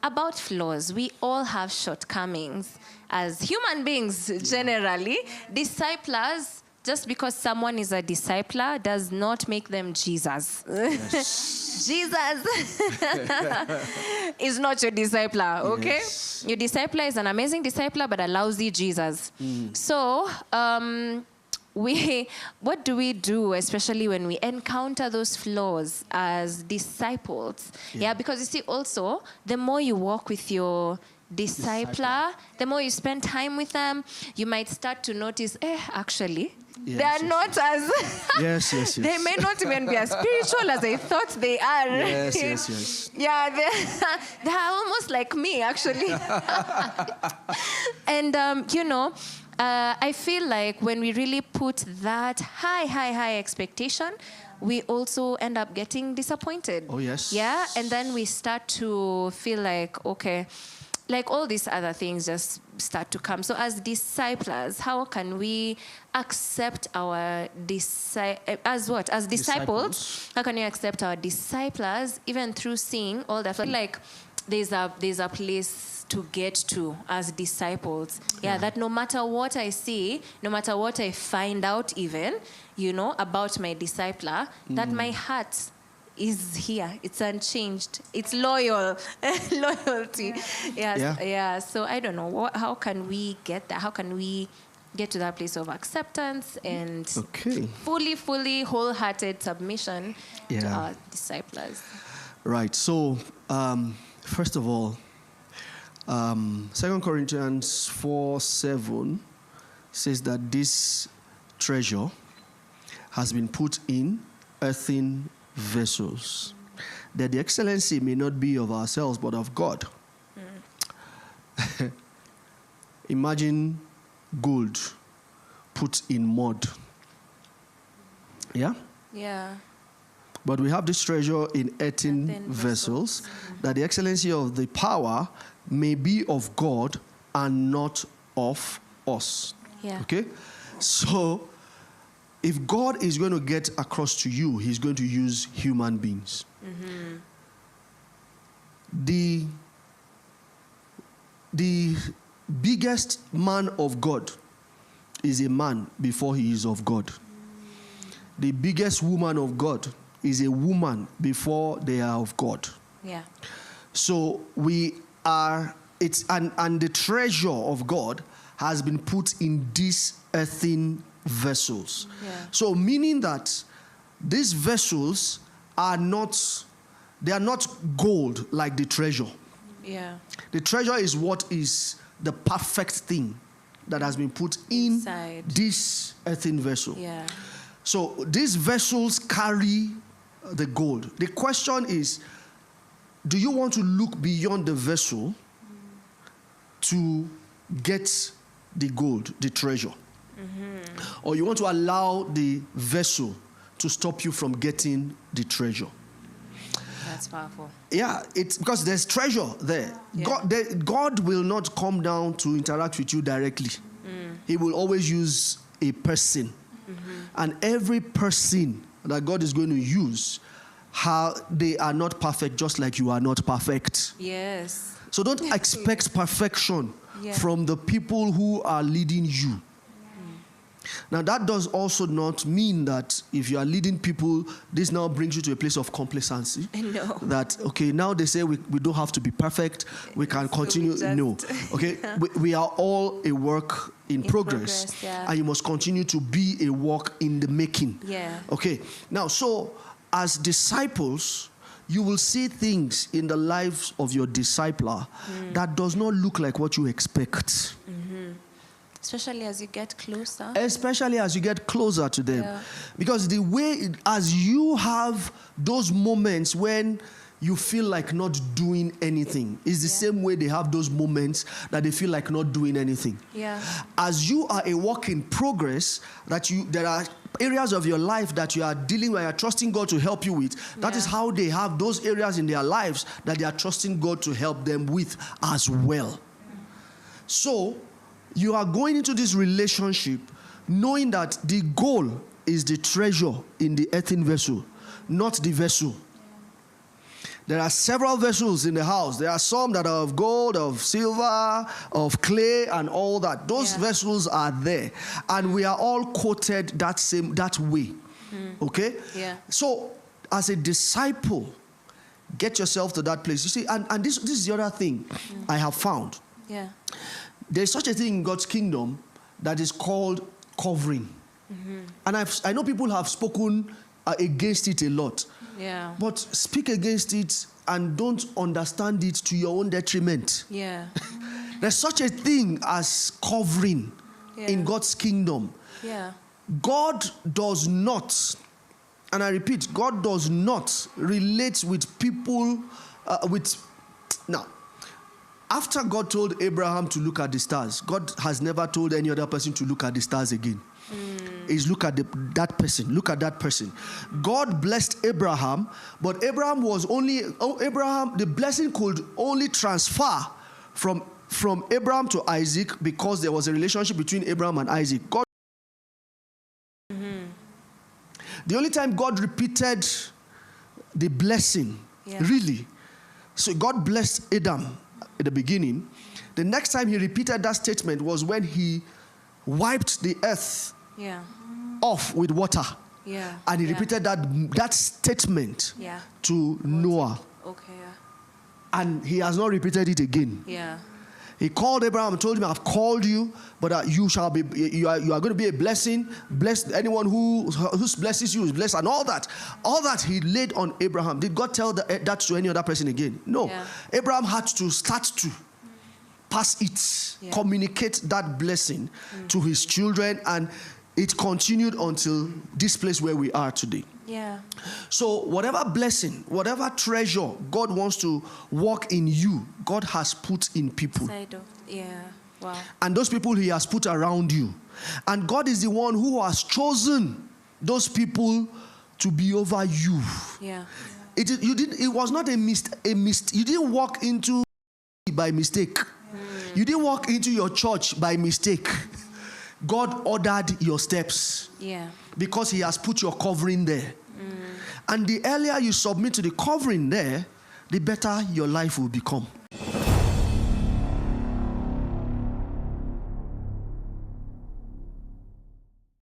about flaws, we all have shortcomings as human beings generally. Disciplers, just because someone is a discipler does not make them Jesus. Yes. Jesus is not your discipler, okay? Yes. Your discipler is an amazing discipler, but a lousy Jesus. So, what do we do, especially when we encounter those flaws as disciples? Yeah, because you see, also, the more you walk with your discipler, the more you spend time with them, you might start to notice, actually, they are not as... yes. They may not even be as spiritual as I thought they are. Yes. Yeah, they are almost like me, actually. And, I feel like when we really put that high expectation, we also end up getting disappointed. Oh, yes. Yeah, and then we start to feel like, okay, like all these other things just start to come. So as disciples, how can we accept our as disciples? How can you accept our disciples even through seeing all that? Like there's a place to get to as disciples. Yeah, that no matter what I see, no matter what I find out even, about my discipler, that my heart is here. It's unchanged. It's loyal. Loyalty. Yeah. So I don't know. How can we get that? How can we get to that place of acceptance and fully wholehearted submission to our disciples? Right. So, first of all, 2 Corinthians 4:7 says that this treasure has been put in earthen vessels, that the excellency may not be of ourselves but of God. Imagine gold put in mud. Yeah? Yeah. But we have this treasure in earthen vessels, that the excellency of the power may be of God and not of us. Yeah. Okay? So, if God is going to get across to you, he's going to use human beings. The biggest man of God is a man before he is of God. The biggest woman of God is a woman before they are of God. Yeah. So and the treasure of God has been put in these earthen vessels. Yeah. So meaning that these vessels are not gold like the treasure. Yeah. The treasure is what is the perfect thing that has been put inside this earthen vessel. Yeah. So these vessels carry the gold. The question is, do you want to look beyond the vessel to get the gold, the treasure? Or you want to allow the vessel to stop you from getting the treasure? That's powerful. Yeah, it's because there's treasure there. Yeah. God will not come down to interact with you directly. He will always use a person. And every person that God is going to use, they are not perfect, just like you are not perfect. Yes. So don't expect perfection from the people who are leading you. Now, that does also not mean that if you are leading people, this now brings you to a place of complacency. No. That, okay, now they say we don't have to be perfect. We can continue. No. Okay, we are all a work in progress. And you must continue to be a work in the making. Yeah. Okay, now, so as disciples, you will see things in the lives of your discipler that does not look like what you expect. Especially as you get closer. Especially as you get closer to them. Yeah. Because the way, as you have those moments when you feel like not doing anything, is the same way they have those moments that they feel like not doing anything. Yeah. As you are a work in progress, there are areas of your life that you are dealing with, you are trusting God to help you with. That is how they have those areas in their lives that they are trusting God to help them with as well. So, you are going into this relationship knowing that the goal is the treasure in the earthen vessel, not the vessel. There are several vessels in the house. There are some that are of gold, of silver, of clay, and all that. Those vessels are there. And we are all coated that way. Okay? Yeah. So, as a disciple, get yourself to that place. You see, and this is the other thing I have found. Yeah. There's such a thing in God's kingdom that is called covering. And I know people have spoken against it a lot. Yeah. But speak against it and don't understand it to your own detriment. Yeah. There's such a thing as covering in God's kingdom. Yeah. God does not, and I repeat, God does not relate with people now. After God told Abraham to look at the stars, God has never told any other person to look at the stars again. Is look at that person. Look at that person. God blessed Abraham, but the blessing could only transfer from Abraham to Isaac because there was a relationship between Abraham and Isaac. The only time God repeated the blessing, really, so God blessed Adam at the beginning. The next time he repeated that statement was when he wiped the earth off with water. Yeah. And he repeated that statement to Noah. Okay. And he has not repeated it again. Yeah. He called Abraham and told him, I've called you, but you are going to be a blessing. Bless anyone who blesses you is blessed, and all that. All that he laid on Abraham. Did God tell that to any other person again? No. Yeah. Abraham had to start to pass it, communicate that blessing to his children, and it continued until this place where we are today. Yeah. So whatever blessing, whatever treasure God wants to work in you, God has put in people. Yeah. Wow. And those people he has put around you. And God is the one who has chosen those people to be over you. Yeah. It was not a mistake. You didn't walk into by mistake. You didn't walk into your church by mistake. God ordered your steps. Yeah. Because he has put your covering there. And the earlier you submit to the covering there, the better your life will become.